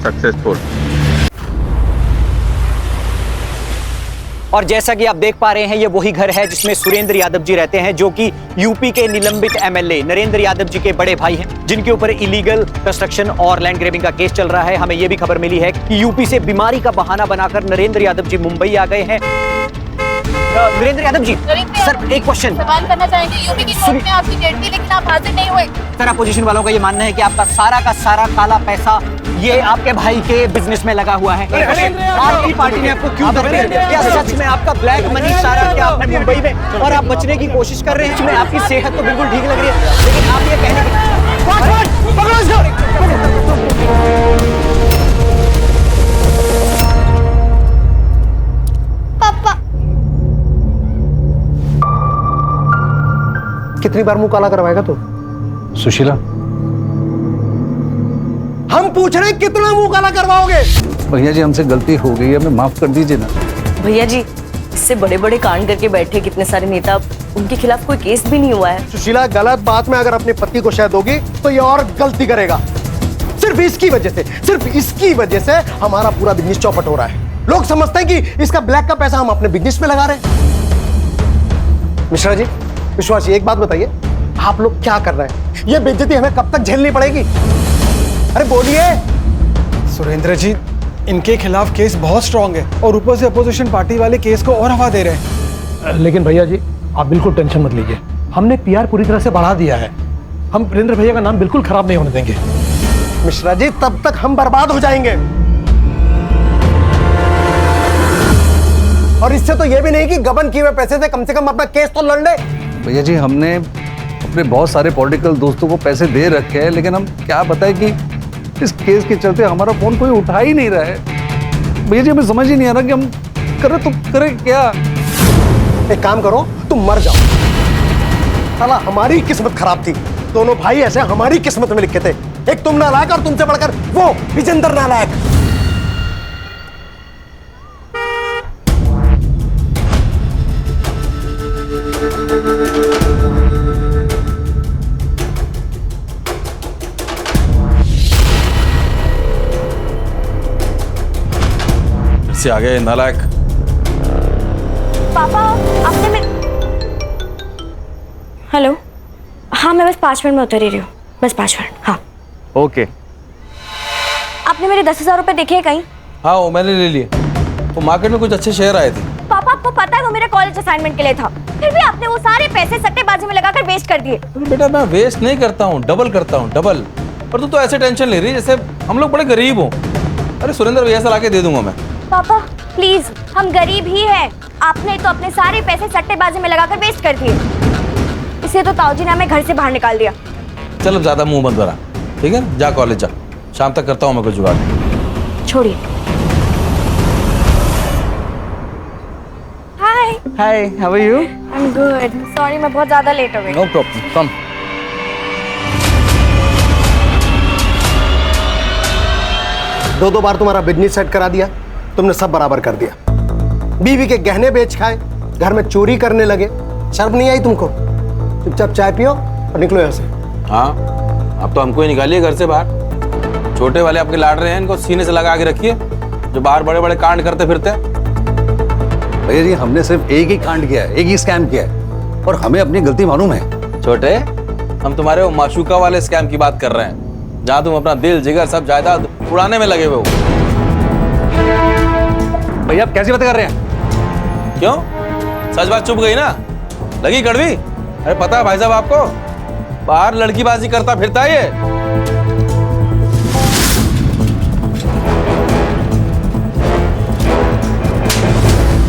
Successful. और जैसा कि आप देख पा रहे हैं, ये वही घर है जिसमें सुरेंद्र यादव जी रहते हैं, जो कि यूपी के निलंबित एमएलए नरेंद्र यादव जी के बड़े भाई हैं, जिनके ऊपर इलीगल कंस्ट्रक्शन और लैंड ग्रैबिंग का केस चल रहा है। हमें यह भी खबर मिली है कि यूपी से बीमारी का बहाना बनाकर नरेंद्र यादव जी मुंबई आ गए हैं। नरेंद्र यादव जी, सर एक क्वेश्चन सवाल करना चाहेंगे। यूपी की कोर्ट में आपकी डेट थी, लेकिन आप हाजिर नहीं हुए। सर, अपोजिशन वालों का ये मानना है कि आपका सारा काला पैसा ये आपके भाई के बिजनेस में लगा हुआ है। आपकी पार्टी ने आपको क्यों दबा दिया? क्या सच में आपका ब्लैक मनी सारा क्या आपने मुंबई में, और आप बचने की कोशिश कर रहे हैं? इसमें आपकी सेहत तो बिल्कुल ठीक लग रही है, लेकिन आप ये कहने की पापा, कितनी बार मुंह काला करवाएगा तू? सुशीला, हम पूछ रहे हैं कितना मुंह काला करवाओगे? भैया जी हमसे गलती हो गई है, हमें माफ कर दीजिए ना। भैया जी, इससे बड़े बड़े कांड करके बैठे कितने सारे नेता, उनके खिलाफ कोई केस भी नहीं हुआ है। सुशीला, गलत बात में अगर अपने पति को शहद दोगी तो ये और गलती करेगा। सिर्फ इसकी वजह से हमारा पूरा बिजनेस चौपट हो रहा है। लोग समझते हैं कि इसका ब्लैक का पैसा हम अपने बिजनेस में लगा रहे हैं। मिश्रा जी, विश्वास जी, एक बात बताइए, आप लोग क्या कर रहे हैं? ये बेइज्जती हमें कब तक झेलनी पड़ेगी? अरे बोलिए। सुरेंद्र जी, इनके खिलाफ केस बहुत स्ट्रांग है और ऊपर से अपोजिशन पार्टी वाले केस को और हवा दे रहे हैं। लेकिन भैया जी, आप बिल्कुल टेंशन मत लीजिए, हमने पीआर पूरी तरह से बढ़ा दिया है। हम वीरेंद्र भैया का नाम बिल्कुल खराब नहीं होने देंगे। मिश्रा जी, तब तक हम बर्बाद हो जाएंगे। और इससे तो ये भी नहीं कि गबन किए हुए पैसे से कम अपना केस तो लड़ ले। भैया जी, हमने अपने बहुत सारे पॉलिटिकल दोस्तों को पैसे दे रखे हैं, लेकिन हम क्या बताएं कि इस केस के चलते हमारा फोन कोई उठा ही नहीं रहा है। भैया जी, हमें समझ ही नहीं आ रहा कि हम करें क्या। एक काम करो, तुम मर जाओ। साला हमारी किस्मत खराब थी, दोनों भाई ऐसे हमारी किस्मत में लिखे थे। एक तुम नालायक और तुमसे बढ़कर वो विजेंद्र नालायक। से आ गए नालायक। पापा, आपने हेलो, हाँ मैं बस 5 मिनट में उतर ही रही हूँ, बस 5 मिनट। हाँ ओके। आपने मेरे 10,000 रुपए देखे हैं कहीं? हाँ, वो मैंने ले लिए। वो मार्केट में कुछ अच्छे शेयर आए थे। पापा, आपको पता है वो मेरे कॉलेज असाइनमेंट के लिए था, फिर भी आपने वो सारे पैसे सट्टेबाजी में लगाकर वेस्ट कर दिए। बेटा, मैं वेस्ट नहीं करता हूँ, डबल करता हूँ, डबल। और तू तो ऐसे टेंशन ले रही है जैसे हम लोग बड़े गरीब हो। अरे सुरेंद्र भैया से लाके दे दूंगा मैं। पापा प्लीज, हम गरीब ही हैं। आपने तो अपने सारे पैसे सट्टेबाजी में लगाकर वेस्ट कर दिए। इसे तो ताऊजी ने हमें घर से बाहर निकाल दिया। चल अब ज्यादा मुंह बंद करा, ठीक है? जा कॉलेज जा, शाम तक करता हूँ मैं कुछ जुगाड़। छोड़िए। Hi hi, how are you? I am good. Sorry, मैं बहुत ज्यादा लेट हो गई। No problem, come. दो बार तुम्हारा बिजनेस सेट करा दिया, तुमने सब बराबर कर दिया। बीवी के गहने बेच खाए, घर में चोरी करने लगे, शर्म नहीं आई तुमको? चुपचाप चाय पियो और निकलो यहाँ से। हाँ, अब तो हमको ही निकालिए घर से बाहर। छोटे वाले आपके लाड रहे हैं, इनको सीने से लगा के रखिए, जो बाहर बड़े बड़े कांड करते फिरते हैं। भैया जी, हमने सिर्फ एक ही कांड किया है, एक ही स्कैम किया है, और हमें अपनी गलती मालूम है। छोटे, हम तुम्हारे वो माशूका वाले स्कैम की बात कर रहे हैं, जहाँ तुम अपना दिल जिगर सब जायदाद उड़ाने में लगे हुए हो। भैया, आप कैसी बात कर रहे हैं? क्यों? सच बात चुप गई ना? लगी कड़वी? अरे पता है भाई साहब आपको, बाहर लड़कीबाजी करता फिरता है ये।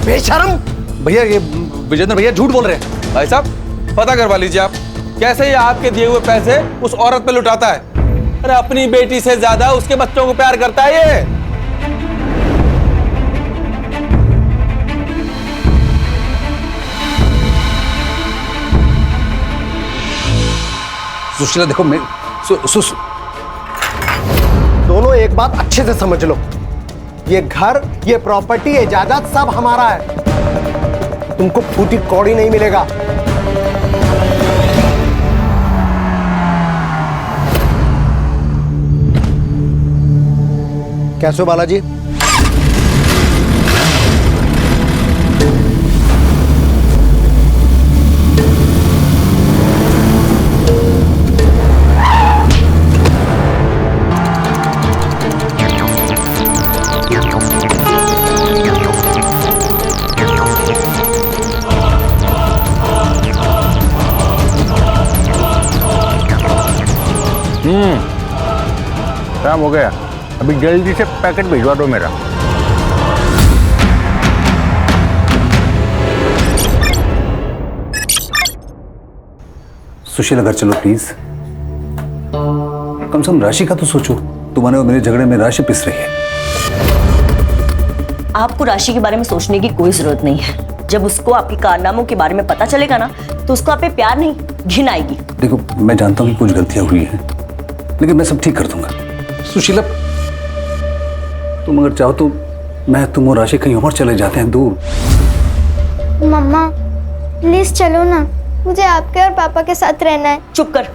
बेशरम! भैया, ये विजेंद्र भैया झूठ बोल रहे हैं। भाई साहब, पता करवा लीजिए आप, कैसे ये आपके दिए हुए पैसे उस औरत पे लुटाता है। अरे अपनी बेटी से ज्यादा उसके बच्चों को प्यार करता है ये। सुशीला देखो, मैं दोनों एक बात अच्छे से समझ लो, ये घर, ये प्रॉपर्टी, ये जायदाद सब हमारा है। तुमको फूटी कौड़ी नहीं मिलेगा। कैसे हो बालाजी? काम हो गया, अभी जल्दी से पैकेट भिजवा दो मेरा। सुशील घर चलो प्लीज। कम से कम राशि का तो सोचो। तुम्हारे और मेरे झगड़े में राशि पिस रही है। आपको राशि के बारे में सोचने की कोई जरूरत नहीं है। जब उसको आपके कारनामों के बारे में पता चलेगा ना, तो उसको आप पे प्यार नहीं, घिन आएगी। देखो, मैं जानता हूँ कि कुछ गलतियां हुई हैं, लेकिन मैं सब ठीक कर दूंगा। सुशीला, तुम अगर चाहो तो मैं, तुम और राशि कहीं और चले जाते हैं, दूर। मम्मा प्लीज चलो ना, मुझे आपके और पापा के साथ रहना है। चुप कर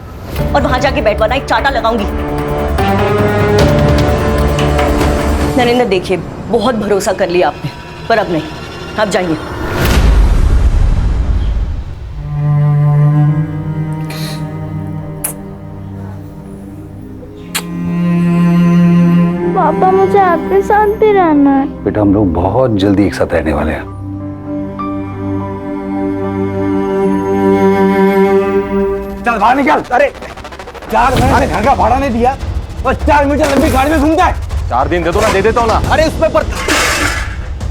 और वहां जाके बैठ, वरना एक चाटा लगाऊंगी। नरेंद्र देखिए, बहुत भरोसा कर लिया आपने, पर अब नहीं, आप जाइए। पापा मुझे आपके साथ भी रहना है। बेटा, हम लोग बहुत जल्दी एक साथ रहने वाले हैं। चल बाहर निकल। अरे 4 महीने घर का भाड़ा नहीं दिया और 4 मीटर लंबी गाड़ी में घूमता है। 4 दिन दे दो ना, दे देता हूँ ना। अरे उसमें पर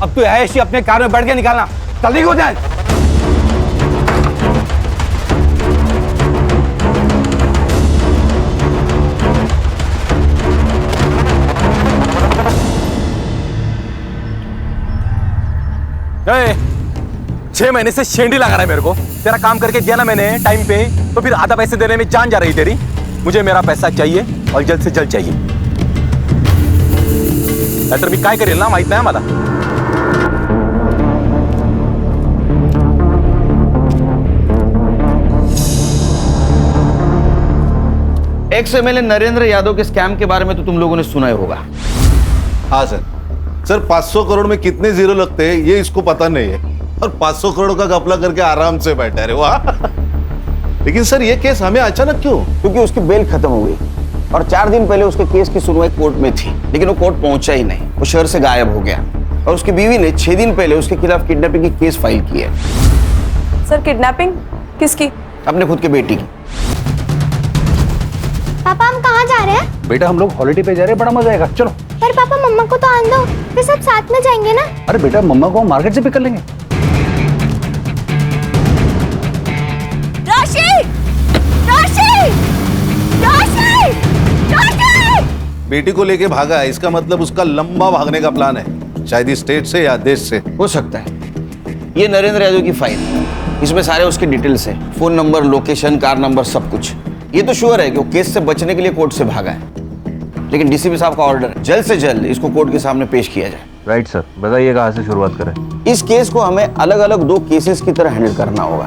अब तू ऐसी अपने कार में बैठ के निकालना, जल्दी हो जाए। ए, 6 महीने से शेंडी लगा रहा है मेरे को। तेरा काम करके दिया ना मैंने टाइम पे, तो फिर आधा पैसे देने में जान जा रही तेरी। मुझे मेरा पैसा चाहिए और जल्द से जल्द चाहिए। नाहीतर मी काय करेल ना माहित नाही मला। एक्स एमएलए नरेंद्र यादव के स्कैम के बारे में तो तुम लोगों ने सुना ही होगा। हाँ सर 500 करोड़ में कितने जीरो लगते हैं ये इसको पता नहीं है, और 500 करोड़ का घपला करके आराम से बैठा है। वाह। लेकिन सर ये केस हमें अचानक क्यों? क्योंकि उसकी बेल खत्म हो गई और 4 दिन पहले उसके केस की सुनवाई कोर्ट में थी, लेकिन वो कोर्ट पहुंचा ही नहीं, वो शहर से गायब हो गया। और उसकी बीवी ने 6 दिन पहले उसके खिलाफ किडनैपिंग की केस फाइल की है। सर किडनैपिंग किसकी? अपने खुद के बेटी की। पापा हम कहाँ जा रहे हैं? बेटा, हम लोग हॉलिडे पे जा रहे हैं, बड़ा मजा आएगा, चलो। पर पापा मम्मा को तो आने दो, फिर सब साथ में जाएंगे ना। अरे बेटा, मम्मा को हम मार्केट से पिक कर लेंगे। राशि! राशि! राशि! राशि! बेटी को लेके भागा है, इसका मतलब उसका लंबा भागने का प्लान है, शायद इस स्टेट से या देश से। हो सकता है। ये नरेंद्र यादव की फाइल, इसमें सारे उसके डिटेल्स है, phone number, location, car number, सब कुछ। ये तो श्योर है कि वो केस से बचने के लिए कोर्ट से भागा है, लेकिन डीसीपी साहब का ऑर्डर है, जल्द से जल्द इसको कोर्ट के सामने पेश किया जाए। राइट सर, बताइए कहाँ से शुरुआत करें? इस केस को हमें अलग अलग 2 केसेस की तरह हैंडल करना होगा।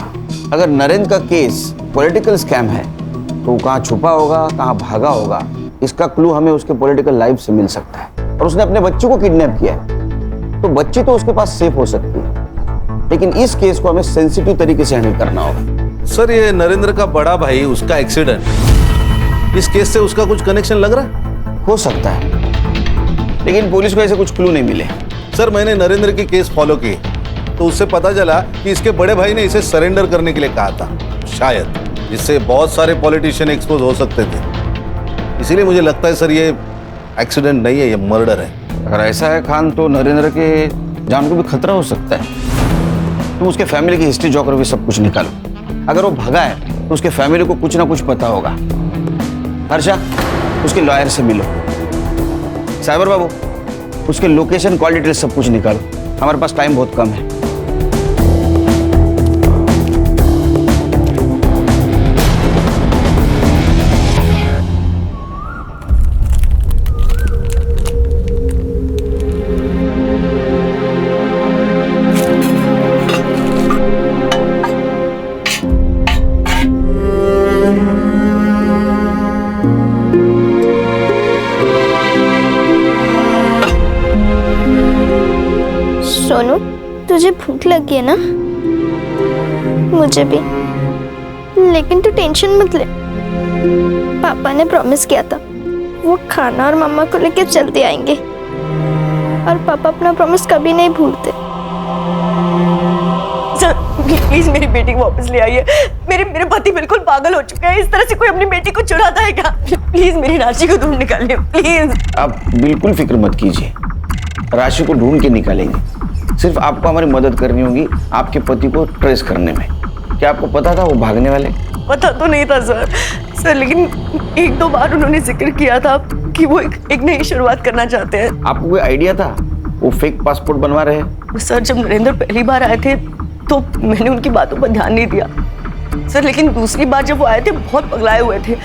अगर नरेंद्र का केस पॉलिटिकल स्कैम है, तो वो कहाँ छुपा होगा, कहाँ भागा होगा, इसका क्लू हमें उसके पॉलिटिकल लाइफ से मिल सकता है। और उसने अपने बच्चों को किडनैप किया है, तो बच्ची तो उसके पास सेफ हो सकती है, लेकिन इस केस को हमें सेंसिटिव तरीके से हैंडल करना होगा। सर ये नरेंद्र का बड़ा भाई, उसका एक्सीडेंट, इस केस से उसका कुछ कनेक्शन लग रहा है? हो सकता है, लेकिन पुलिस को ऐसे कुछ क्लू नहीं मिले। सर मैंने नरेंद्र की केस फॉलो की, तो उससे पता चला कि इसके बड़े भाई ने इसे सरेंडर करने के लिए कहा था, शायद, जिससे बहुत सारे पॉलिटिशियन एक्सपोज हो सकते थे। इसीलिए मुझे लगता है सर ये एक्सीडेंट नहीं है, ये मर्डर है। अगर ऐसा है खान, तो नरेंद्र के जान को भी खतरा हो सकता है। तुम उसके फैमिली की हिस्ट्री, ज्योग्राफी सब कुछ निकालो। अगर वो भगा है तो उसके फैमिली को कुछ ना कुछ पता होगा। हर्षा, उसके लॉयर से मिलो। साइबर बाबू, उसके लोकेशन, कॉल डिटेल सब कुछ निकालो। हमारे पास टाइम बहुत कम है। सोनू, तुझे भूख लगी है ना? मुझे भी, लेकिन तू टेंशन मत ले। पापा ने प्रॉमिस किया था वो खाना और मम्मा को लेकर जल्दी आएंगे, और पापा अपना प्रॉमिस कभी नहीं भूलते। सर प्लीज मेरी बेटी को वापस ले आइए। मेरे पति बिल्कुल पागल हो चुके हैं। इस तरह से कोई अपनी बेटी को चुराता है क्या? प्लीज मेरी राशि को ढूंढ निकालिए प्लीज। आप बिल्कुल फिक्र मत कीजिए, राशि को ढूंढ के निकालेंगे। सिर्फ आपको हमारी मदद करनी होगी आपके पति को ट्रेस करने में। क्या आपको पता था वो भागने वाले? पता तो नहीं था सर, लेकिन एक दो बार उन्होंने जिक्र किया था कि वो एक नई शुरुआत करना चाहते हैं। आपको कोई आइडिया था वो फेक पासपोर्ट बनवा रहे हैं? सर जब नरेंद्र पहली बार आए थे तो मैंने उनकी बातों पर ध्यान नहीं दिया सर, लेकिन दूसरी बार जब वो आए थे बहुत पगलाए हुए थे।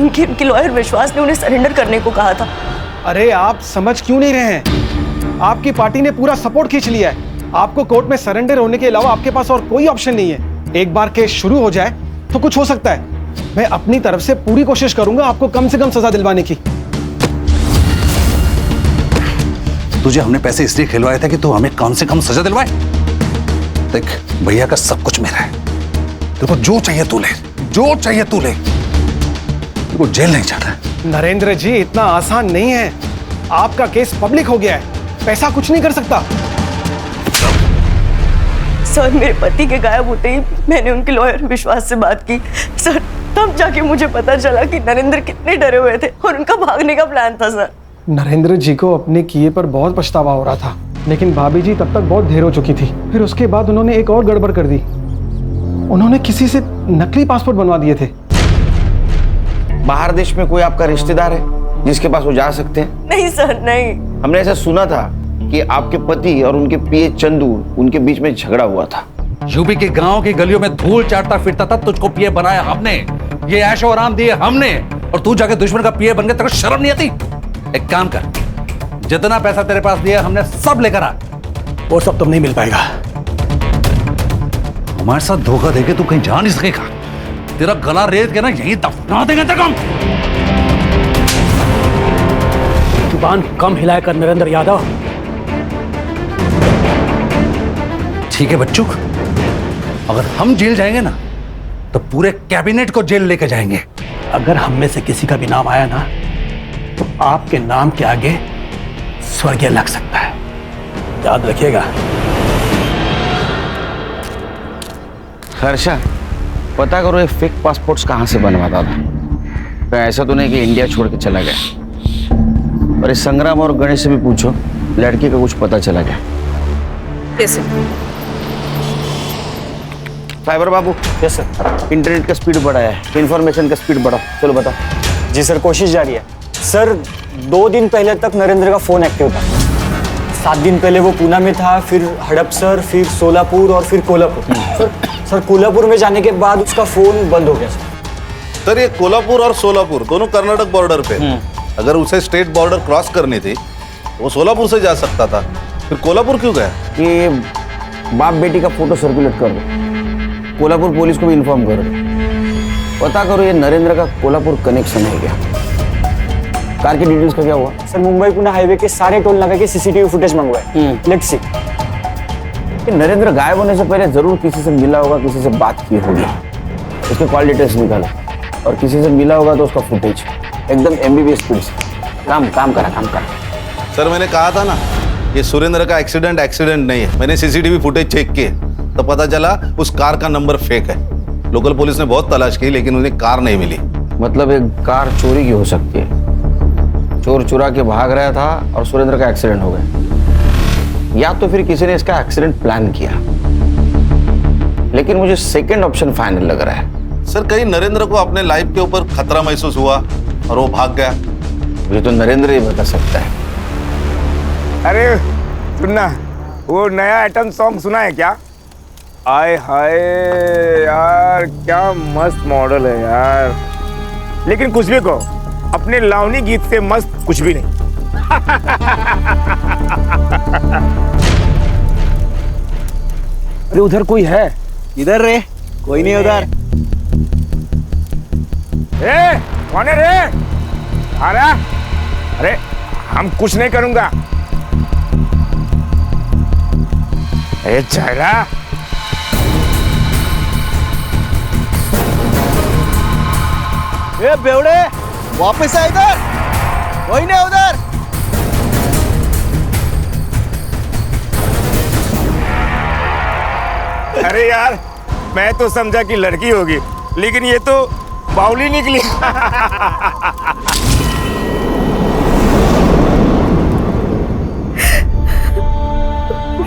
उनके लॉयर विश्वास ने उन्हें सरेंडर करने को कहा था। अरे आप समझ क्यों नहीं रहे हैं? आपकी पार्टी ने पूरा सपोर्ट खींच लिया है। आपको कोर्ट में सरेंडर होने के अलावा आपके पास और कोई ऑप्शन नहीं है। एक बार केस शुरू हो जाए तो कुछ हो सकता है। मैं अपनी तरफ से पूरी कोशिश करूंगा आपको कम से कम सजा दिलवाने की। तुझे हमने पैसे इसलिए खिलवाए थे कि तू हमें कम से कम सजा दिलवाए। देख भैया का सब कुछ मेरा है, तेरे को जो चाहिए तू ले, जो चाहिए तू ले। तेरे को जेल नहीं जाना है। नरेंद्र जी इतना आसान नहीं है। आपका केस पब्लिक हो गया है, पैसा कुछ नहीं कर सकता। सर मेरे पति के गायब होते ही मैंने उनके लॉयर विश्वास से बात की सर, तब जाके मुझे पता चला कि नरेंद्र कितने डरे हुए थे और उनका भागने का प्लान था सर। नरेंद्र जी को अपने किए पर बहुत पछतावा हो रहा था, लेकिन भाभी जी तब तक बहुत देर हो चुकी थी। फिर उसके बाद उन्होंने एक और गड़बड़ कर दी। उन्होंने किसी से नकली पासपोर्ट बनवा दिए थे। बाहर देश में कोई आपका रिश्तेदार है जिसके पास वो जा सकते हैं? नहीं सर नहीं। हमने ऐसा सुना था कि आपके पति और उनके पीए चंदू, उनके बीच में झगड़ा हुआ था। यूपी के गांव की गलियों में धूल चाटता फिरता था, तुझको पीए बनाया हमने, ये ऐशो आराम दिए हमने, और तू जाके दुश्मन का पीए बन गया। तेरे को शर्म नहीं आती? एक काम कर, जितना पैसा तेरे पास दिया हमने सब लेकर आ। वो सब तुम नहीं मिल पाएगा। हमारे साथ धोखा देके तू कहीं जा नहीं सकेगा। तेरा गला रेत के ना यहीं दफना देंगे तेरे को। जुबान कम हिलाया कर नरेंद्र यादव। ठीक है बच्चों, अगर हम जेल जाएंगे ना तो पूरे कैबिनेट को जेल लेके जाएंगे। अगर हम में से किसी का भी नाम आया ना तो आपके नाम के आगे स्वर्गीय लग सकता है, याद रखिएगा। हर्षा, पता करो ये फेक पासपोर्ट्स कहाँ से बनवाता था। तो ऐसा तो नहीं कि इंडिया छोड़ के चला गया। और इस संग्राम और गणेश से भी पूछो, लड़की का कुछ पता चला गया? फाइबर बाबू। Yes sir. इंटरनेट का स्पीड बढ़ाया है, इंफॉर्मेशन का स्पीड बढ़ाओ। चलो बताओ। जी सर, कोशिश जारी है सर। 2 दिन पहले तक नरेंद्र का फोन एक्टिव था। 7 दिन पहले वो पूना में था, फिर हड़पसर, फिर सोलापुर और फिर कोल्हापुर। सर कोल्हापुर में जाने के बाद उसका फोन बंद हो गया सर। ये कोल्हापुर और सोलापुर दोनों कर्नाटक बॉर्डर पे। अगर उसे स्टेट बॉर्डर क्रॉस करनी थी तो वो सोलापुर से जा सकता था, फिर कोल्हापुर क्यों गया? ये बाप बेटी का फोटो सर्कुलेट कर दो, कोल्हापुर पुलिस को भी इन्फॉर्म कर दो। पता करो ये नरेंद्र का कोल्हापुर कनेक्शन है क्या। कार की डिटेल्स का क्या हुआ? सर मुंबई पुणे हाईवे के सारे टोल नाका के सीसीटीवी फुटेज मंगवाए। Let's see. नरेंद्र गायब होने से पहले जरूर किसी से मिला होगा, किसी से बात की होगी। उसके कॉल डिटेल्स निकालो, और किसी से मिला होगा तो उसका फुटेज एकदम एमबीबीएस स्पीड से। काम करा। सर मैंने कहा था ना, ये सुरेंद्र का एक्सीडेंट नहीं है। मैंने सीसीटीवी फुटेज चेक किए तो पता चला उस कार का नंबर फेक है। लोकल पुलिस ने बहुत तलाश की लेकिन उन्हें कार नहीं मिली। मतलब एक कार चोरी की हो सकती है, चोर चुरा के भाग रहा था और सुरेंद्र का एक्सीडेंट हो गया, या तो फिर किसी ने इसका एक्सीडेंट प्लान किया। लेकिन मुझे सेकंड ऑप्शन फाइनल लग रहा है। सर कहीं नरेंद्र को अपने लाइफ के ऊपर खतरा महसूस हुआ और वो भाग गया। मुझे तो नरेंद्र ही बता सकता है। अरे सुनना, वो नया आइटम सॉन्ग सुना है क्या? आय हाय यार, क्या मस्त मॉडल है यार। लेकिन कुछ भी कहो, अपने लावनी गीत से मस्त कुछ भी नहीं। अरे उधर कोई है? इधर रे, कोई नहीं उधर। ए, कौन है रे? अरे हम कुछ नहीं करूंगा। ए जाएगा। ए बेवड़े, वापस आ इधर, वही नहीं उधर। अरे यार, मैं तो समझा कि लड़की होगी, लेकिन ये तो बाउली निकली।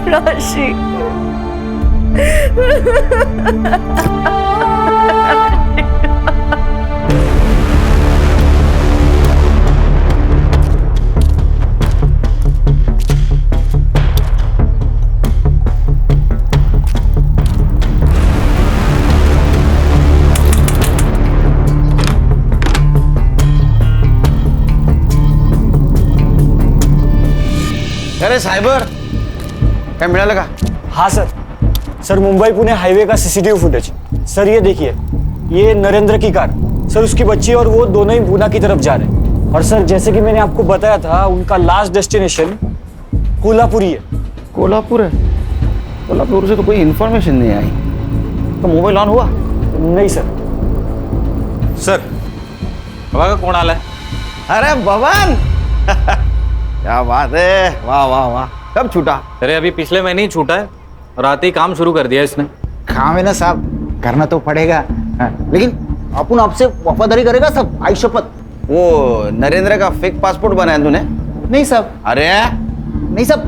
राशि, अरे सायबर काय मिळालं का? हाँ sir, sir Mumbai Pune highway का सीसीटीवी फुटेज। सर ये देखिए, ये नरेंद्र की कार, सर उसकी बच्ची और वो दोनों ही पूना की तरफ जा रहे हैं। और सर जैसे कि मैंने आपको बताया था, उनका लास्ट डेस्टिनेशन कोल्हापुर ही है। कोल्हापुर है? कोल्हापुर से तो कोई इन्फॉर्मेशन नहीं आई। तो मोबाइल ऑन हुआ? नहीं सर। सर, बघा कोण आलाय? अरे भवन, क्या बात है, वाह वाह वाह। कब छूटा? अरे अभी पिछले महीने ही छूटा है और आते ही काम शुरू कर दिया इसने। काम है ना साहब, करना तो पड़ेगा। लेकिन अपन आपसे वफादारी करेगा सब, आई शपथ। वो नरेंद्र का फेक पासपोर्ट बनाया तूने? नहीं साहब। अरे नहीं साहब,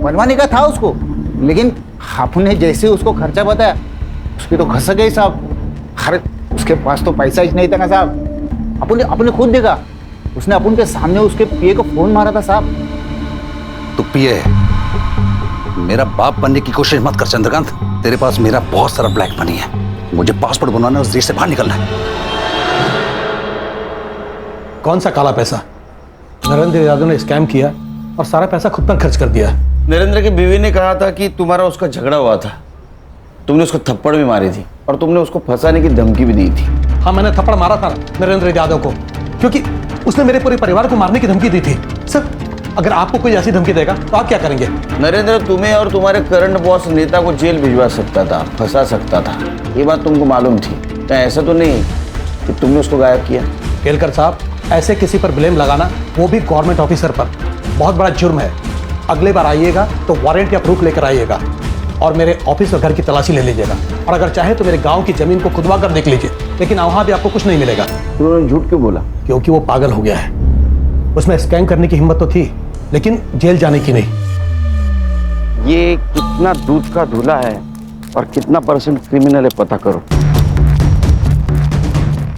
बनवाने का था उसको, लेकिन आपने जैसे उसको खर्चा बताया उसकी तो घस गई साहब। अरे उसके पास तो पैसा ही नहीं था ना साहब। अपने खुद देखा, उसने अपन के सामने उसके पीए को फोन मारा था साहब। तू पीए है, मेरा बाप बनने की कोशिश मत कर चंद्रकांत। तेरे पास मेरा बहुत सारा ब्लैक मनी है, मुझे पासपोर्ट बनवाना है, उस देश से बाहर निकलना है। कौन सा काला पैसा? नरेंद्र यादव ने स्कैम किया और सारा पैसा खुद पर खर्च कर दिया। नरेंद्र की बीवी ने कहा था कि तुम्हारा उसका झगड़ा हुआ था, तुमने उसको थप्पड़ भी मारी थी और तुमने उसको फंसाने की धमकी भी दी थी। हाँ, मैंने थप्पड़ मारा था नरेंद्र यादव को, क्योंकि उसने मेरे पूरे परिवार को मारने की धमकी दी थी। सर, अगर आपको कोई ऐसी धमकी देगा तो आप क्या करेंगे? नरेंद्र तुम्हें और तुम्हारे करंट बॉस नेता को जेल भिजवा सकता था, फंसा सकता था, ये बात तुमको मालूम थी। क्या ऐसा तो नहीं कि तुमने उसको गायब किया? केलकर साहब, ऐसे किसी पर ब्लेम लगाना, वो भी गवर्नमेंट ऑफिसर पर, बहुत बड़ा जुर्म है। अगले बार आइएगा तो वारंट या प्रूफ लेकर आइएगा और मेरे ऑफिस और घर की तलाशी ले लीजिएगा। और अगर चाहे तो मेरे गांव की जमीन को खुदवा कर देख लीजिए, लेकिन वहां भी आपको कुछ नहीं मिलेगा। उन्होंने झूठ क्यों बोला? क्योंकि वो पागल हो गया है। उसमें स्कैम करने की हिम्मत तो थी, लेकिन जेल जाने की नहीं। ये कितना दूध का धुला है और कितना परसेंट क्रिमिनल है पता करो,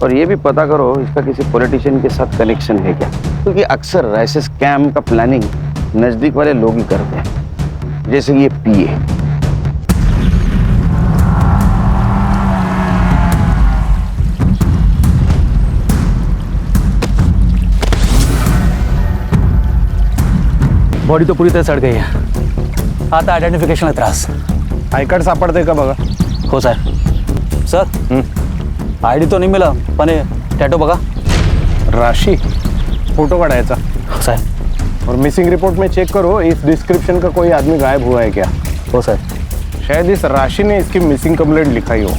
और ये भी पता करो इसका किसी पॉलिटिशियन के साथ कनेक्शन है क्या, क्योंकि अक्सर ऐसे स्कैम का प्लानिंग नजदीक वाले लोग ही करते हैं, जैसे ये पीए। बॉडी तो पूरी तरह सड़ गई है। आता आयडेंटिफिकेशन का त्रास। आई कार्ड सापडते का बघा? हो साहेब। सर, आयडी तो नहीं मिला, पण टॅटो बघा। राशि, फोटो काढायचा। हो साहेब। और मिसिंग रिपोर्ट में चेक करो, इस डिस्क्रिप्शन का कोई आदमी गायब हुआ है क्या? हो साहब। शायद इस राशि ने इसकी मिसिंग कंप्लेंट लिखाई हो।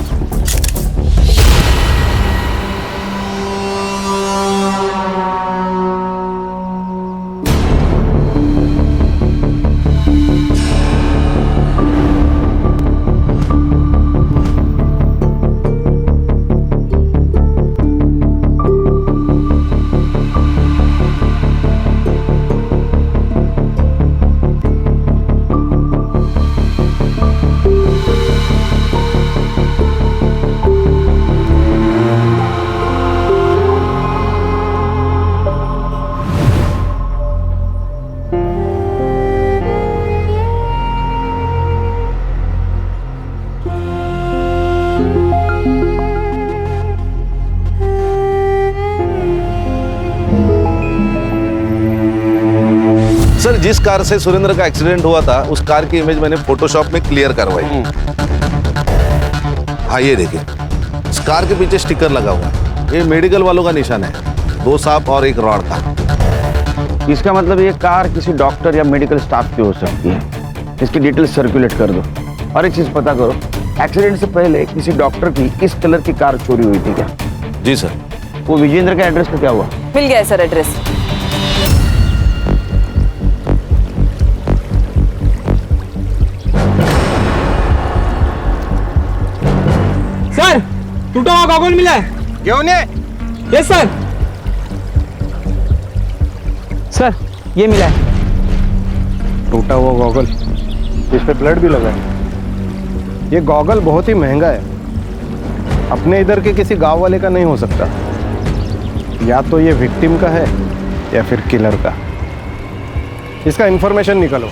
सर, जिस कार से सुरेंद्र का एक्सीडेंट हुआ था उस कार की इमेज मैंने फोटोशॉप में क्लियर करवाई। हाँ, ये देखिए, इस कार के पीछे स्टिकर लगा हुआ है, ये मेडिकल वालों का निशान है, 2 सांप और 1 रॉड का। इसका मतलब ये कार किसी डॉक्टर या मेडिकल स्टाफ की हो सकती है। इसकी डिटेल सर्कुलेट कर दो। और एक चीज पता करो, एक्सीडेंट से पहले किसी डॉक्टर की इस कलर की कार चोरी हुई थी क्या? जी सर। वो विजेंद्र का एड्रेस का क्या हुआ? मिल गया है सर एड्रेस। सर टूटा हुआ गॉगल मिला है। क्यों ने? Yes sir. सर ये मिला है। टूटा हुआ गॉगल, इस पे ब्लड भी लगा है। ये गॉगल बहुत ही महंगा है, अपने इधर के किसी गांव वाले का नहीं हो सकता। या तो ये विक्टिम का है या फिर किलर का। इसका इंफॉर्मेशन निकालो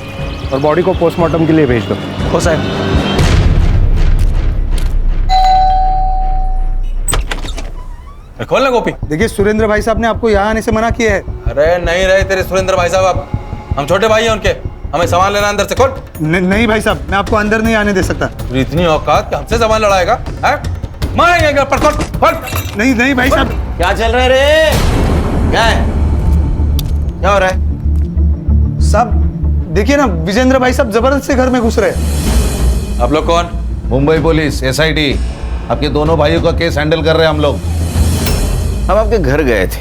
और बॉडी को पोस्टमार्टम के लिए भेज दो। हो साहब। खोलना गोपी। देखिए सुरेंद्र भाई साहब ने आपको यहाँ आने से मना किया है। अरे नहीं रहे तेरे सुरेंद्र भाई साहब, अब हम छोटे भाई हैं उनके, हमें सामान लेना अंदर से। खोल। नहीं भाई साहब, मैं आपको अंदर नहीं आने दे सकता। इतनी औकात कि हमसे सामान लड़ाएगा? मारेंगे पर। खोल खोल। नहीं भाई साहब। क्या चल रहा है रे? क्या है? क्या हो रहा है? साहब देखिए ना, विजेंद्र भाई साहब जबरदस्ती घर में घुस रहे हैं। आप लोग कौन? Mumbai police, SIT। आपके दोनों भाइयों का केस हैंडल कर रहे हैं हम लोग। हम आपके घर गए थे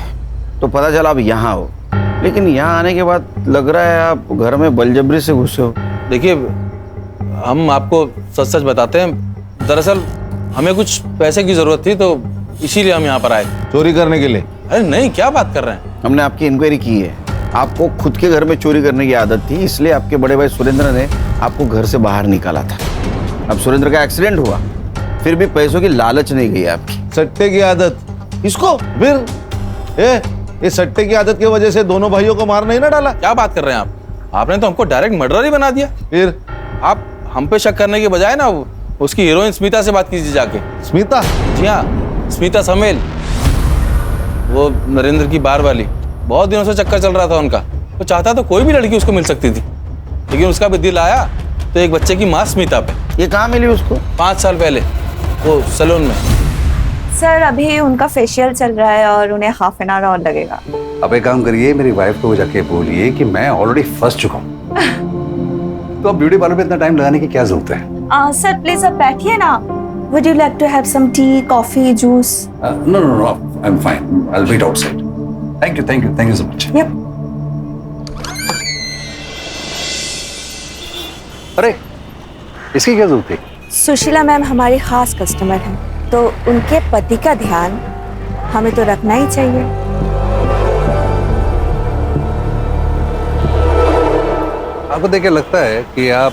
तो पता चला आप यहाँ हो, लेकिन यहाँ आने के बाद लग रहा है आप घर में बलजबरी से घुसे हो। देखिए हम आपको सच सच बताते हैं, दरअसल हमें कुछ पैसे की जरूरत थी तो इसीलिए हम यहाँ पर आए। चोरी करने के लिए? अरे नहीं, क्या बात कर रहे हैं। हमने आपकी इंक्वायरी की है, आपको खुद के घर में चोरी करने की आदत थी, इसलिए आपके बड़े भाई सुरेंद्र ने आपको घर से बाहर निकाला था। अब सुरेंद्र का एक्सीडेंट हुआ, फिर भी पैसों की लालच नहीं गई आपकी। सट्टे की आदत इसको फिर ये सट्टे की आदत की वजह से दोनों भाइयों को मार नहीं ना डाला? क्या बात कर रहे हैं आप? आपने तो हमको डायरेक्ट मर्डर ही बना दिया। फिर आप हम पे शक करने के बजाय ना उसकी हीरोइन स्मिता से बात कीजिए जाके। स्मिता? जी हाँ, स्मिता समेल, वो नरेंद्र की बार वाली। बहुत दिनों से चक्कर चल रहा था उनका। वो चाहता तो कोई भी लड़की उसको मिल सकती थी, लेकिन उसका भी दिल आया तो एक बच्चे की माँ स्मिता पे। ये कहाँ मिली उसको? 5 साल पहले वो सैलून में। सर अभी उनका फेशियल चल रहा है और उन्हें हाफ एन आवर और लगेगा। अब एक काम करिए, मेरी वाइफ को जाके बोलिए कि मैं ऑलरेडी फंस चुका हूँ, तो अब ब्यूटी पार्लर पे इतना टाइम लगाने की क्या जरूरत है? सर प्लीज अब बैठिए ना। Would you like to have some tea, coffee, juice? No no no, I am fine, I will wait outside. Thank you so much. Yup. अरे इसकी क्या जरूरत थी? सुशीला मैम हमारी खास कस्टमर हैं, तो उनके पति का ध्यान हमें तो रखना ही चाहिए। आपको देख के लगता है कि आप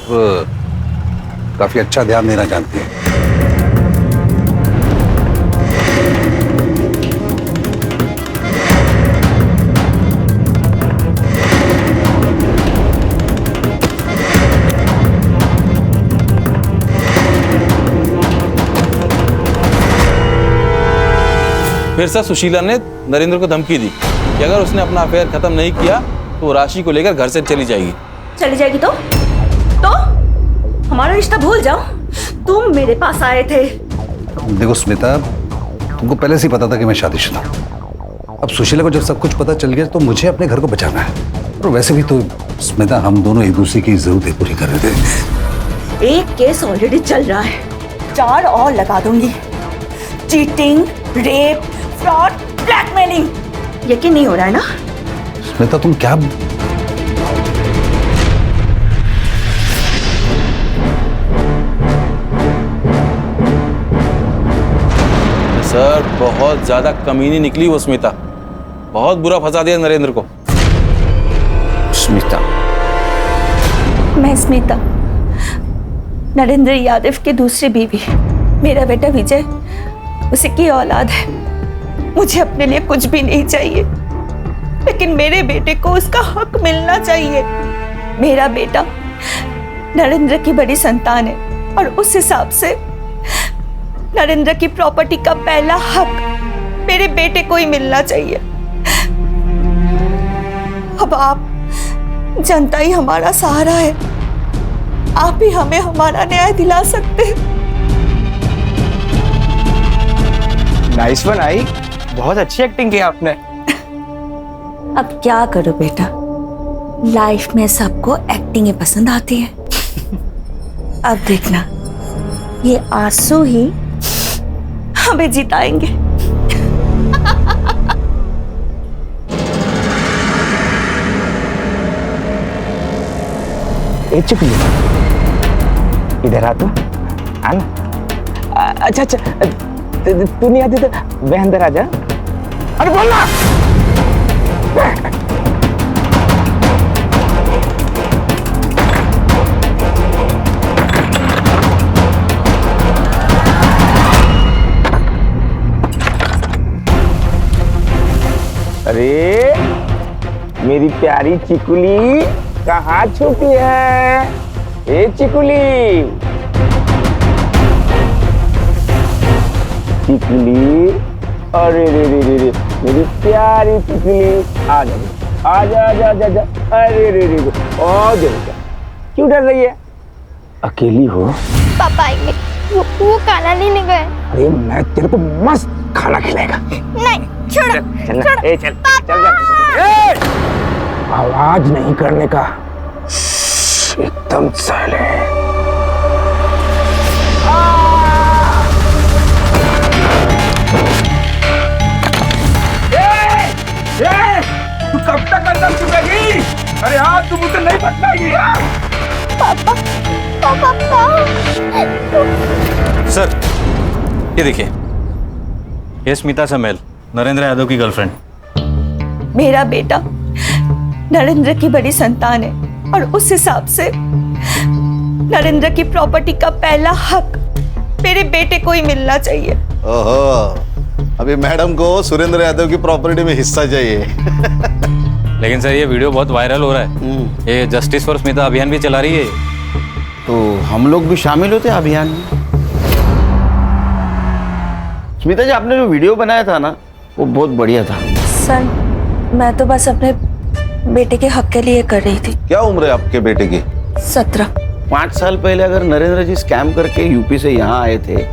काफी अच्छा ध्यान देना जानती हैं। फिर से सुशीला ने नरेंद्र को धमकी दी कि अगर उसने अपना अफेयर खत्म नहीं किया तो वो राशि को लेकर घर से चली जाएगी। चली जाएगी तो हमारा रिश्ता भूल जाओ। तुम मेरे पास आए थे। देखो स्मिता, तुमको पहले से ही पता था कि मैं शादीशुदा हूं। अब सुशीला को जब सब कुछ पता चल गया तो मुझे अपने घर को बचाना है। और वैसे भी तो स्मिता, हम दोनों एक दूसरे की जरूरतें पूरी कर रहे थे। एक केस ऑलरेडी चल रहा है, 4 और लगा दूंगी। Cheating, rape, fraud, blackmailing. यकीन नहीं हो रहा है ना? स्मिता तुम क्या? सर बहुत ज्यादा कमीनी निकली वो स्मिता, बहुत बुरा फंसा दिया नरेंद्र को। स्मिता? मैं स्मिता, नरेंद्र यादव की दूसरी बीवी। मेरा बेटा विजय उसी की औलाद है। मुझे अपने लिए कुछ भी नहीं चाहिए, लेकिन मेरे बेटे को उसका हक मिलना चाहिए। मेरा बेटा नरेंद्र की बड़ी संतान है और उस हिसाब से नरेंद्र की प्रॉपर्टी का पहला हक मेरे बेटे को ही मिलना चाहिए। अब आप, जनता ही हमारा सहारा है। आप ही हमें हमारा न्याय दिला सकते हैं। नाइस वन आई, बहुत अच्छी एक्टिंग की आपने। अब क्या करो बेटा, लाइफ में सबको एक्टिंग ही पसंद आती है। अब देखना, ये आंसू ही हमें जिताएंगे। चुप इधर आ, तो आना। अच्छा तू नहीं आती तो मैं अंदर आ जा। अरे बोलना। अरे मेरी प्यारी चिकुली कहाँ छुपी है? ए चिकुली, चिकुली, अरे रे रे रे रे, मेरी प्यारी चिकुली, आ जा आ जा आ जा आ जा, अरे रे रे रे, ओ जा, क्यों डर रही है? अकेली हो? पापा आएंगे, वो खाना नहीं गए। अरे मैं तेरे को मस्त खाना खिलाएगा। नहीं, छोड़ो, चल ए चल चल जा। आवाज नहीं करने का, एकदम साइलेंट। तू कब तक अंदर छुपेगी? अरे आज तू मुझसे नहीं बच पाएगी। पापा, पापा। सर ये देखिए, ये स्मिता समेल, नरेंद्र यादव की गर्लफ्रेंड। मेरा बेटा नरेंद्र की बड़ी संतान है और उस हिसाब से नरेंद्र की प्रॉपर्टी का पहला हक मेरे बेटे को ही मिलना चाहिए। ओहो, अभी मैडम को सुरेंद्र यादव की प्रॉपर्टी में हिस्सा चाहिए। लेकिन सर ये वीडियो बहुत वायरल हो रहा है, ये जस्टिस फॉर स्मिता अभियान भी चला रही है, तो हम लोग भी शामिल होते हैं अभियान में। स्मिता जी, आपने जो वीडियो बनाया था ना, वो बहुत बढ़िया था। सर मैं तो बस अपने बेटे के हक के लिए कर रही थी। क्या उम्र है आपके बेटे की? 17। 5 साल पहले अगर नरेंद्र जी स्कैम करके यूपी से यहाँ आए थे,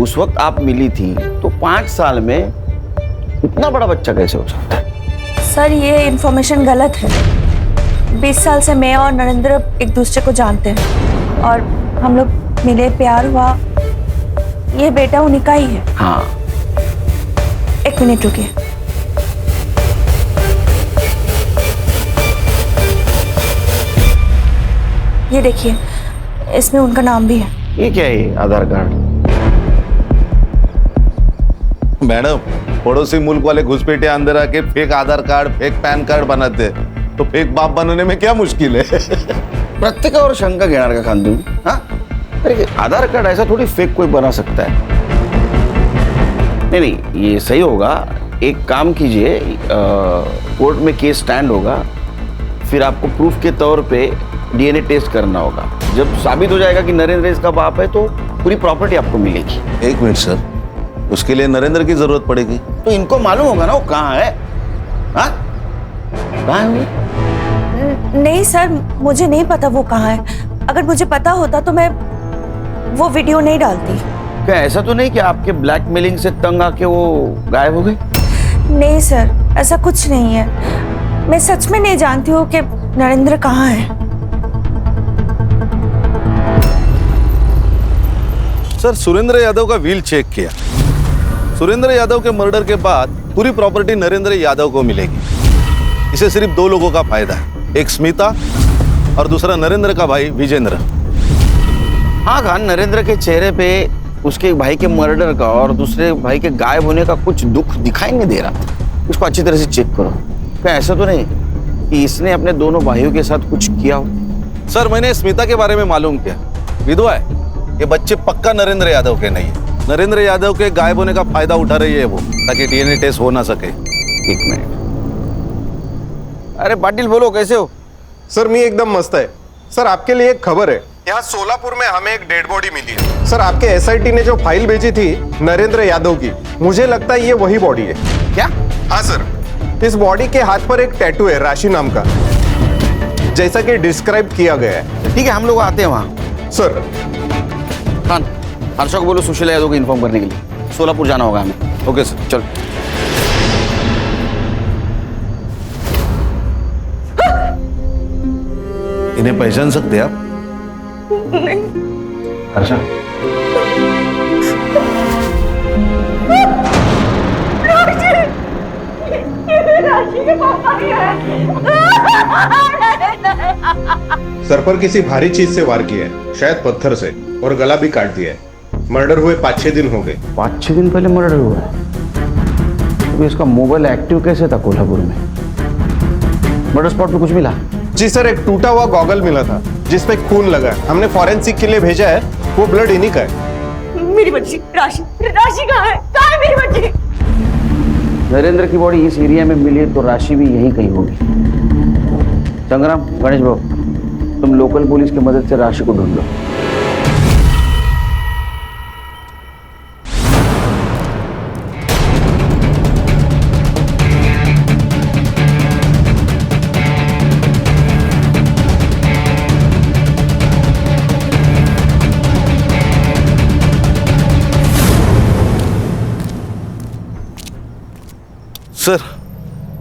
उस वक्त आप मिली थी, तो 5 साल में इतना बड़ा बच्चा कैसे हो सकता है? सर ये इन्फॉर्मेशन गलत है। 20 साल से मैं और नरेंद्र एक दूसरे को जानते हैं और हम लोग मिले, प्यार हुआ, ये बेटा उन्हीं का ही है। हाँ। 1 मिनट रुकिए। ये देखिए, इसमें उनका नाम भी है। ये क्या है? आधार कार्ड? मैडम, पड़ोसी मुल्क वाले घुसपैठे अंदर आके फेक आधार कार्ड, फेक पैन कार्ड बनाते, तो फेक बाप बनाने में क्या मुश्किल है? प्रत्येकावर शंका घेणार का खान तुम्ही? हाँ? अरे आधार कार्ड ऐसा थोड़ी फेक कोई बना सकता है। नहीं, ये सही होगा। एक काम कीजिए, कोर्ट में केस स्टैंड होगा, फिर आपको प्रूफ के तौर पे डीएनए टेस्ट करना होगा। जब साबित हो जाएगा कि नरेंद्र इसका बाप है, तो पूरी प्रॉपर्टी आपको मिलेगी। 1 मिनट सर, उसके लिए नरेंद्र की जरूरत पड़ेगी। तो इनको मालूम होगा ना वो कहाँ है। हाँ? कहाँ है वो? नहीं सर, मुझे नहीं पता वो कहाँ है। अगर मुझे पता होता तो मैं वो वीडियो नहीं डालती। क्या ऐसा तो नहीं कि आपके ब्लैकमेलिंग से तंग आके वो गायब हो गई? नहीं सर, ऐसा कुछ नहीं है। मैं सच में नहीं जानती हूँ कि नरेंद्र कहाँ है। सर, सुरेंद्र यादव का व्हील चेक किया। सुरेंद्र यादव के मर्डर के बाद पूरी प्रॉपर्टी नरेंद्र यादव को मिलेगी। इसे सिर्फ 2 लोगों का फायदा है, एक स्मिता और दूसरा नरेंद्र का भाई विजेंद्र। हाँ खान, नरेंद्र के चेहरे पे उसके भाई के मर्डर का और दूसरे भाई के गायब होने का कुछ दुख दिखाई नहीं दे रहा था। उसको अच्छी तरह से चेक करो। क्या ऐसा तो नहीं कि इसने अपने दोनों भाइयों के साथ कुछ किया हो? सर, मैंने स्मिता के बारे में मालूम किया, विधवा है। ये बच्चे पक्का नरेंद्र यादव के नहीं है। नरेंद्र यादव के गायब होने का फायदा उठा रही है वो, ताकि डीएनए टेस्ट हो ना सके। 1 मिनट। अरे पाटिल बोलो, कैसे हो? सर मी एकदम मस्त है। सर आपके लिए एक खबर है, यहाँ सोलापुर में हमें एक डेड बॉडी मिली है। सर आपके एसआईटी ने जो फाइल भेजी थी नरेंद्र यादव की, मुझे लगता है ये वही बॉडी है। क्या? हाँ सर, इस बॉडी के हाथ पर एक टैटू है राशि नाम का, जैसा कि डिस्क्राइब किया गया है। ठीक है, हम लोग आते हैं वहाँ। सर खान, हर्षा को बोलो सुशीला यादव को इन्फॉर्म करने के लिए। सोलापुर जाना होगा हमें। ओके सर, चलो। इन्हें पहचान सकते हैं आप? नहीं। हर्षा, सर पर किसी भारी चीज से वार किया है, शायद पत्थर से, और गला भी काट दिया है। मर्डर हुए 5-6 दिन हो गए। 5-6 दिन पहले मर्डर हुआ है। अभी इसका मोबाइल एक्टिव कैसे था कोल्हापुर में? मर्डर स्पॉट पे कुछ मिला? जी सर, एक टूटा हुआ गॉगल मिला था जिसपे खून लगा है। हमने फॉरेंसिक के लिए भेजा है, वो ब्लड इन्हीं का है। मेरी बच्ची राशि, राशि कहाँ है? कहाँ है मेरी बच्ची? नरेंद्र की बॉडी इस एरिया में मिली तो राशि भी यहीं कहीं होगी। संग्राम, गणेश बाबू, तुम लोकल पुलिस की मदद से राशि को ढूंढ लो। सर,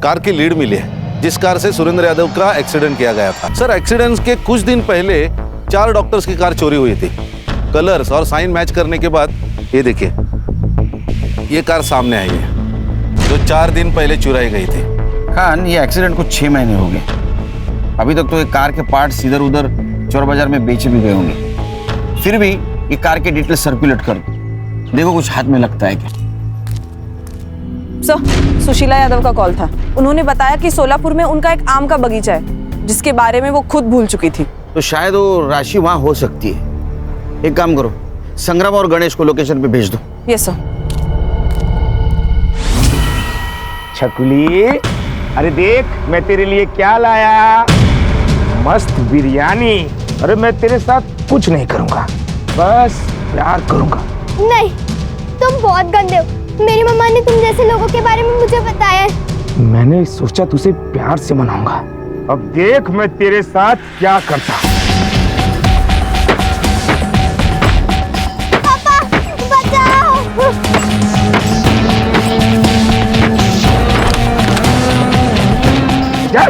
कार की लीड मिली है जिस कार से सुरेंद्र यादव का एक्सीडेंट किया गया था। सर, एक्सीडेंट के कुछ दिन पहले 4 डॉक्टर्स की कार चोरी हुई थी। कलर्स और साइन मैच करने के बाद ये देखिए, ये कार सामने आई है जो 4 दिन पहले चुराई गई थी। खान, ये एक्सीडेंट को 6 महीने हो गए। अभी तक तो ये कार के पार्ट्स इधर उधर चोर बाजार में बेचे भी गए होंगे। फिर भी ये कार के डिटेल सर्कुलेट कर दो, देखो कुछ हाथ में लगता है क्या। सर, सुशीला यादव का कॉल था। उन्होंने बताया कि सोलापुर में उनका एक आम का बगीचा है जिसके बारे में वो खुद भूल चुकी थी। तो शायद वो राशि वहां हो सकती है। एक काम करो, संग्राम और गणेश को लोकेशन पे भेज दो। Yes sir. छकुली, अरे देख मैं तेरे लिए क्या लाया, मस्त बिरयानी। अरे मैं तेरे साथ कुछ नहीं करूंगा, बस प्यार करूंगा। नहीं, तुम बहुत गंदे हो। मेरी मम्मा ने तुम जैसे लोगों के बारे में मुझे बताया है। मैंने सोचा तुझे प्यार से मनाऊंगा। अब देख मैं तेरे साथ क्या करता। पापा, बचाओ। चल,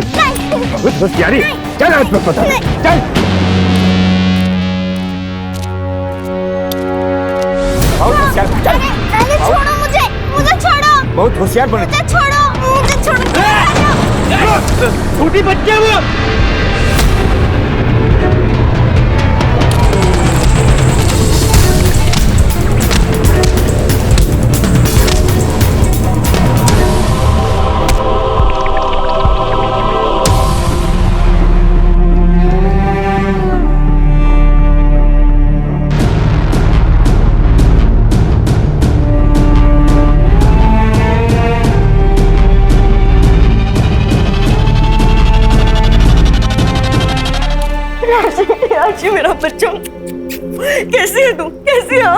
बस यारी, चल आज मैं पता चल। चल, छोड़ो मुझे, मुझे छोड़ो। बहुत होशियार बने। मुझे छोड़ो, मुझे छोड़ो। छोटी बच्ची है वो। राशि, मेरा बच्चा, कैसे है तू? कैसे है?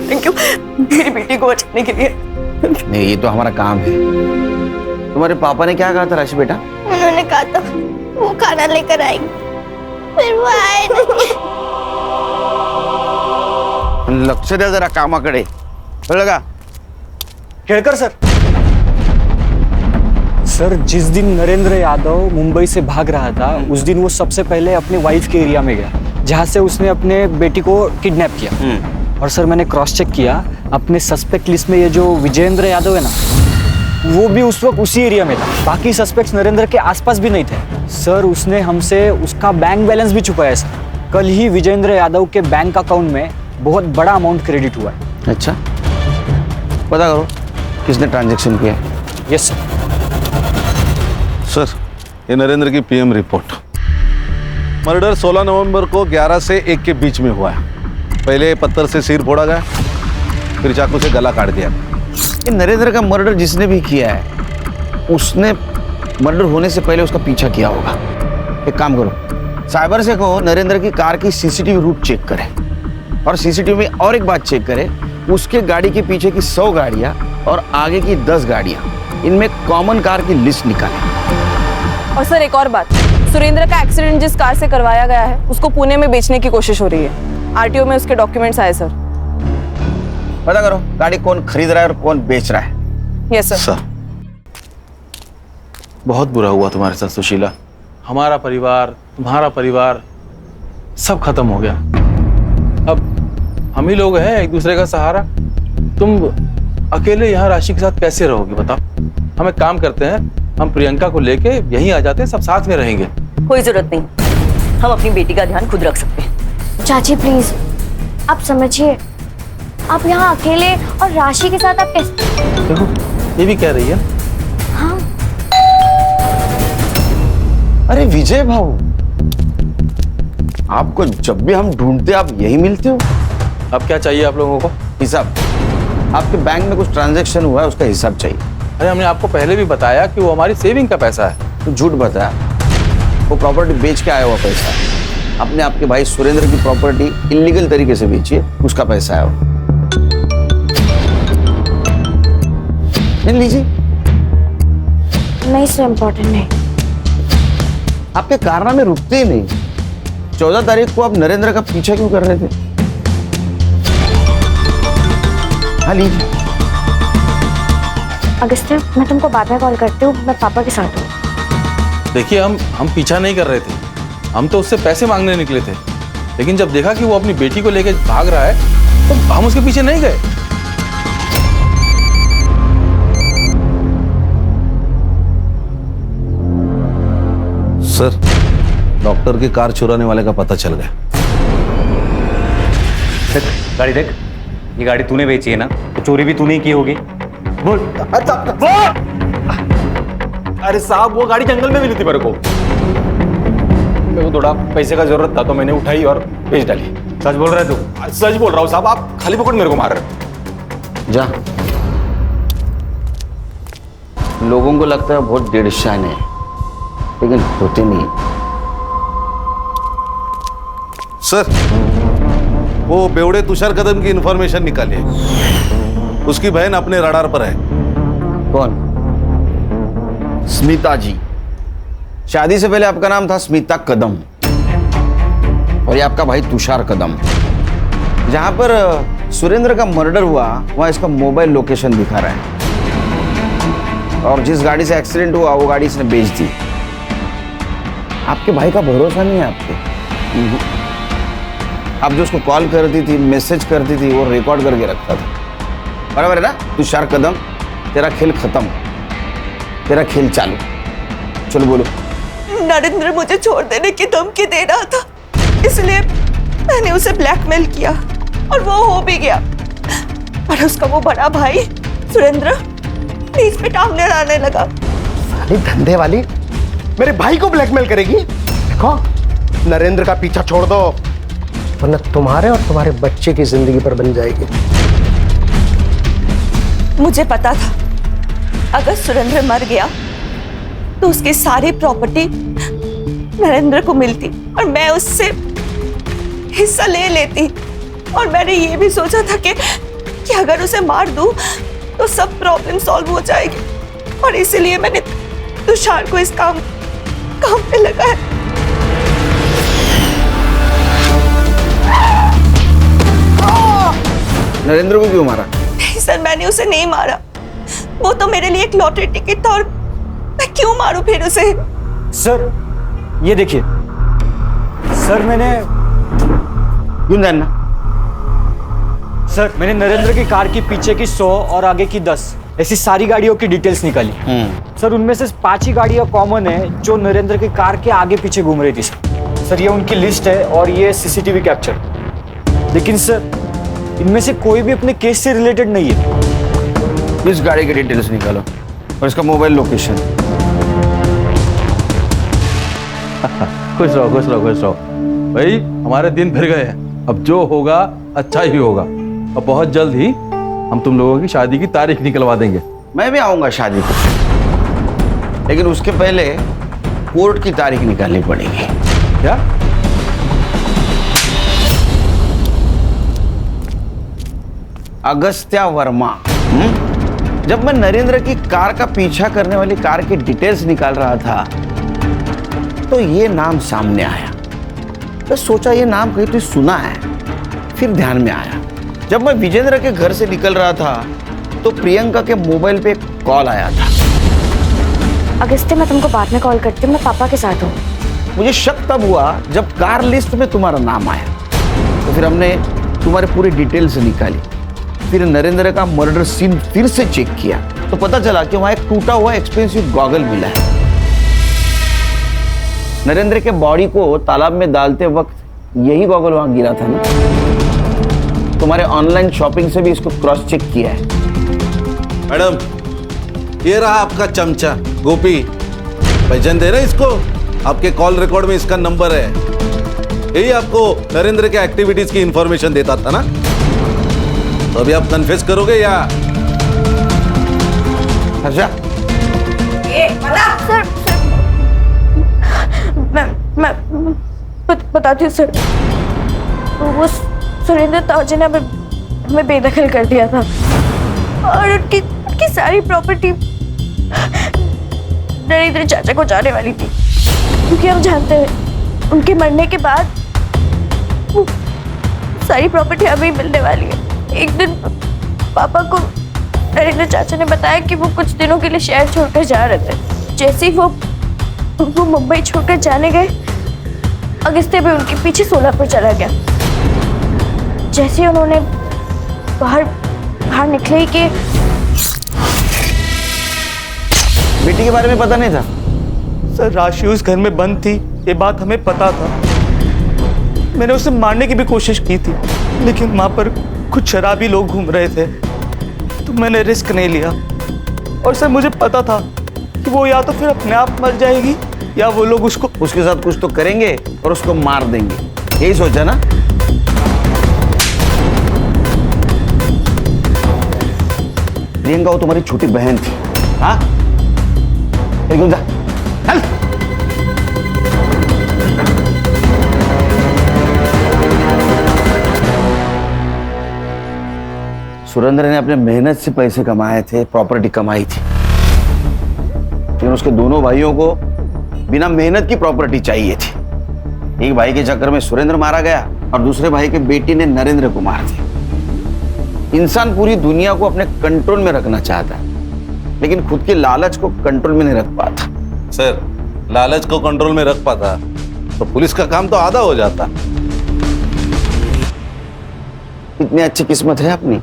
थैंक यू मेरी बेटी को बचाने के लिए। नहीं, ये तो हमारा काम है। तुम्हारे पापा ने क्या कहा था राशि बेटा? उन्होंने कहा था वो खाना लेकर आएंगे, फिर वो आए नहीं। लक्ष द्या जरा कामाकडे, कळलं का? केळकर सर, सर जिस दिन नरेंद्र यादव मुंबई से भाग रहा था उस दिन वो सबसे पहले अपने वाइफ के एरिया में गया जहां से उसने अपने बेटी को किडनैप किया। और सर मैंने क्रॉस चेक किया, अपने सस्पेक्ट लिस्ट में ये जो विजेंद्र यादव है ना, वो भी उस वक्त उसी एरिया में था। बाकी सस्पेक्ट्स नरेंद्र के आसपास भी नहीं थे। सर उसने हमसे उसका बैंक बैलेंस भी छुपाया सर। कल ही विजेंद्र यादव के बैंक अकाउंट में बहुत बड़ा अमाउंट क्रेडिट हुआ है। अच्छा, पता करो किसने ट्रांजैक्शन किया है। Yes sir. सर, ये नरेंद्र की पीएम रिपोर्ट। मर्डर 16 नवंबर को 11 से 1 के बीच में हुआ है। पहले पत्थर से सिर फोड़ा गया, फिर चाकू से गला काट दिया। ये नरेंद्र का मर्डर जिसने भी किया है उसने मर्डर होने से पहले उसका पीछा किया होगा। एक काम करो, साइबर से कहो नरेंद्र की कार की सीसीटीवी रूट चेक करे और सीसीटीवी में और एक बात चेक करे, उसके गाड़ी के पीछे की 100 गाड़ियां और आगे की 10 गाड़ियां, इनमें कॉमन कार की लिस्ट निकाले। और सर एक और बात, सुरेंद्र का एक्सीडेंट जिस कार से करवाया गया है उसको पुणे में बेचने की कोशिश हो रही है। आरटीओ में उसके डॉक्यूमेंट्स आए सर। पता करो गाड़ी कौन खरीद रहा है और कौन बेच रहा है। Yes sir. बहुत बुरा हुआ तुम्हारे साथ सुशीला। हमारा परिवार, तुम्हारा परिवार सब खत्म हो गया। अब हम ही लोग हैं एक दूसरे का सहारा। तुम अकेले यहाँ राशि के साथ कैसे रहोगे बताओ? हम एक काम करते हैं, हम प्रियंका को लेके यहीं आ जाते हैं, सब साथ में रहेंगे। कोई जरूरत नहीं, हम अपनी बेटी का ध्यान खुद रख सकते हैं। चाची प्लीज, आप समझिए, आप यहाँ अकेले और राशि के साथ आप कैसे? देखो ये भी कह रही है। हाँ। अरे विजय भाऊ, आपको जब भी हम ढूंढते आप यही मिलते हो। अब क्या चाहिए आप लोगों को? हिसाब। आपके बैंक में कुछ ट्रांजैक्शन हुआ है, उसका हिसाब चाहिए। अरे हमने आपको पहले भी बताया कि वो हमारी सेविंग का पैसा है। तो झूठ बताया, वो प्रॉपर्टी बेच के आया हुआ पैसा है। आपने आपके भाई सुरेंद्र की प्रॉपर्टी इलीगल तरीके से बेची है, उसका पैसा है वो। लीजिए। नहीं सर, इम्पोर्टेंट नहीं। आपके कारनामे रुकते ही नहीं। 14 तारीख को आप नरेंद्र का पीछा क्यों कर रहे थे? हाँ लीजिए। अगस्त्य, मैं तुमको बाद में कॉल करती हूँ, मैं पापा के साथ हूँ। देखिए हम पीछा नहीं कर रहे थे, हम तो उससे पैसे मांगने निकले थे। लेकिन जब देखा कि वो अपनी बेटी को लेकर भाग रहा है तो हम उसके पीछे नहीं गए। सर, डॉक्टर की कार चुराने वाले का पता चल गया। देख गाड़ी, देख ये गाड़ी तूने बेची है ना, तो चोरी भी तूने ही की होगी। बोल। अरे साहब, वो गाड़ी जंगल में मिली थी मेरे को थोड़ा पैसे का जरूरत था तो मैंने उठाई और बेच डाली। सच बोल रहे तू? सच बोल रहा हूँ साहब, आप खाली पकड़ मेरे को मार रहे। जा। लोगों को लगता है बहुत डेढ़ शान है, लेकिन होते नहीं। सर, वो बेवड़े तुषार कदम की इंफॉर्मेशन निकालिए। उसकी बहन अपने रडार पर है। कौन? स्मिता जी। शादी से पहले आपका नाम था स्मिता कदम, और ये आपका भाई तुषार कदम। जहां पर सुरेंद्र का मर्डर हुआ वहां इसका मोबाइल लोकेशन दिखा रहा है, और जिस गाड़ी से एक्सीडेंट हुआ वो गाड़ी इसने बेच दी। आपके भाई का भरोसा नहीं है आप पे। आप जो उसको कॉल करती थी, मैसेज करती थी, वो रिकॉर्ड करके रखता था। बराबर है ना? तुषार कदम, तेरा खेल खत्म, तेरा खेल चालू। चलो बोलो। नरेंद्र मुझे छोड़ देने की धमकी दे रहा था, इसलिए मैंने उसे ब्लैकमेल किया और वो हो भी गया। पर उसका वो बड़ा भाई सुरेंद्र बीच में टांग अड़ाने लगा। साली धंधे वाली मेरे भाई को ब्लैकमेल करेगी। देखो, नरेंद्र का पीछा छोड़ दो, वरना तुम्हारे और तुम्हारे बच्चे की जिंदगी पर बन जाएगी। मुझे पता था अगर सुरेंद्र मर गया तो उसकी सारी प्रॉपर्टी नरेंद्र को मिलती और मैं उससे हिस्सा ले लेती। और मैंने ये भी सोचा था कि अगर उसे मार दूं तो सब प्रॉब्लम सॉल्व हो जाएगी, और इसीलिए मैंने तुषार को इस काम पे लगाया। नरेंद्र को क्यों मारा? नहीं सर, मैंने उसे नहीं मारा। वो तो मेरे लिए एक लॉटरी टिकट था, और मैं क्यों मारूं फिर उसे? सर ये देखिए सर, मैंने क्यों जानना? सर मैंने नरेंद्र की कार की पीछे की 100 और आगे की 10 ऐसी सारी गाड़ियों की डिटेल्स निकाली। सर उनमें से 5 ही गाड़ियां कॉमन है जो नरेंद्र की कार के आगे पीछे घूम रही थी। सर ये उनकी लिस्ट है और ये सीसीटीवी कैप्चर। लेकिन सर इनमें से कोई भी अपने केस से रिलेटेड नहीं है। इस गाड़ी की डिटेल्स निकालो और इसका मोबाइल लोकेशन। खुश रहो खुश रहो खुश रहो भाई, हमारे दिन फिर गए हैं। अब जो होगा अच्छा ही होगा, और बहुत जल्द ही हम तुम लोगों की शादी की तारीख निकलवा देंगे। मैं भी आऊंगा शादी को, लेकिन उसके पहले कोर्ट की तारीख निकालनी पड़ेगी। क्या? अगस्त्या वर्मा। जब मैं नरेंद्र की कार का पीछा करने वाली कार की डिटेल्स निकाल रहा था तो ये नाम सामने आया। मैं सोचा ये नाम कहीं तो सुना है, फिर ध्यान में आया। जब मैं विजेंद्र के घर से निकल रहा था तो प्रियंका के मोबाइल पे कॉल आया था। अगस्त्य, मैं तुमको बाद में कॉल करती हूँ, मैं पापा के साथ हूँ। मुझे शक तब हुआ जब कार लिस्ट में तुम्हारा नाम आया, तो फिर हमने तुम्हारे पूरे डिटेल्स निकाली, फिर नरेंद्र का मर्डर सीन फिर से चेक किया तो पता चला कि वहां एक टूटा हुआ एक्सपेंसिव गॉगल मिला है। नरेंद्र के बॉडी को तालाब में डालते वक्त यही गॉगल वहां गिरा था ना। तुम्हारे ऑनलाइन शॉपिंग से भी इसको क्रॉस चेक किया है। मैडम, ये रहा आपका चमचा गोपी, पहचान दे रहे इसको? आपके कॉल रिकॉर्ड में इसका नंबर है। यही आपको नरेंद्र के एक्टिविटीज की इंफॉर्मेशन देता था ना। तो अभी आप कन्फेस करोगे या? हर्षा, सर मैं बताती हूँ सर। वो सुरेंद्र ताऊजी ने हमें बेदखल कर दिया था और उनकी सारी प्रॉपर्टी नरेंद्र चाचा को जाने वाली थी, क्योंकि हम जानते हैं उनके मरने के बाद वो सारी प्रॉपर्टी हमें मिलने वाली है। एक दिन पापा को नरेंद्र चाचा ने बताया कि वो कुछ दिनों के लिए शहर छोड़कर जा रहे थे। जैसे ही वो मुंबई छोड़कर जाने गए, अगस्त्य भी उनके पीछे सोलापुर चला गया। जैसे उन्होंने बाहर निकले कि बेटी के बारे में पता नहीं था? सर, राशि उस घर में बंद थी, ये बात हमें पता था। मैंने उसे मारने की भी कोशिश की थी, लेकिन वहां पर कुछ शराबी लोग घूम रहे थे, तो मैंने रिस्क नहीं लिया। और सर, मुझे पता था कि वो या तो फिर अपने आप मर जाएगी या वो लोग उसके साथ कुछ तो करेंगे और उसको मार देंगे, यही सोचा ना? प्रियंका वो तुम्हारी छोटी बहन थी, हाँ? एकदम जा, चल। सुरेंद्र ने अपने मेहनत से पैसे कमाए थे, प्रॉपर्टी कमाई थी, लेकिन उसके दोनों भाइयों को बिना मेहनत की प्रॉपर्टी चाहिए थी। एक भाई के चक्कर में सुरेंद्र मारा गया और दूसरे भाई के बेटी ने नरेंद्र को मार दिया। इंसान पूरी दुनिया को अपने कंट्रोल में रखना चाहता है, लेकिन खुद के लालच को कंट्रोल में नहीं रख पाता। सर, लालच को कंट्रोल में रख पाता तो पुलिस का काम तो आधा हो जाता। इतनी अच्छी किस्मत है अपनी।